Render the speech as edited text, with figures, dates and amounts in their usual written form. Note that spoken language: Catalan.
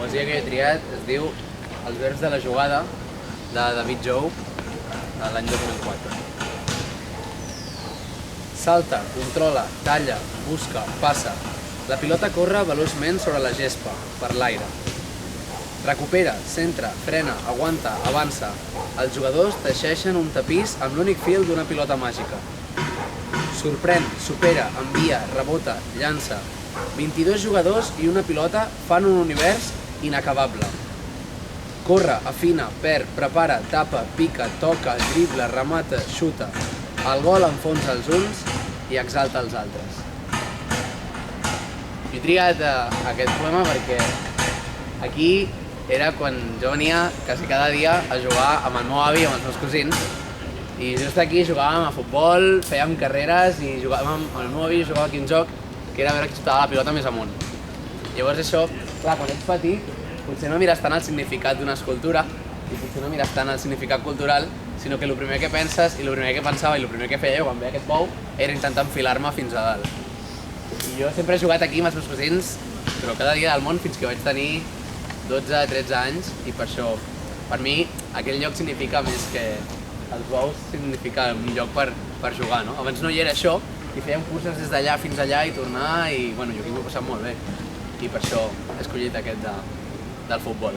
poesia que he triat es diu Els verbs de la jugada, de David Jou, de l'any 2004. Salta, controla, talla, busca, passa. La pilota corre veloçment sobre la gespa, per l'aire. Recupera, centra, frena, aguanta, avança. Els jugadors teixeixen un tapís amb l'únic fil d'una pilota màgica. Sorprèn, supera, envia, rebota, llança. 22 jugadors i una pilota fan un univers inacabable. Corre, afina, perd, prepara, tapa, pica, toca, dribla, remata, xuta. El gol enfonsa els uns i exalta els altres. He triat aquest poema perquè aquí era quan jo venia quasi cada dia a jugar amb el meu avi i amb els meus cosins, i just aquí jugàvem a futbol, fèiem carreres i jugàvem, el meu avi jugava aquí un joc que era veure qui xutava la pilota més amunt. Llavors això, clar, quan ets petit, potser no mires tant el significat d'una escultura i potser no mires tant el significat cultural, sinó que el primer que penses i el primer que pensava i el primer que feia quan veia aquest bou era intentar enfilar-me fins a dalt. I jo sempre he jugat aquí amb els meus cosins, però cada dia del món fins que vaig tenir 12-13 anys, i per això, per mi, aquell lloc significa més que els bous, significa un lloc per jugar, no? Abans no hi era això, i fèiem curses des d'allà fins allà i tornar, i bueno, jo aquí m'ho he passat molt bé. I per això he escollit aquest del futbol.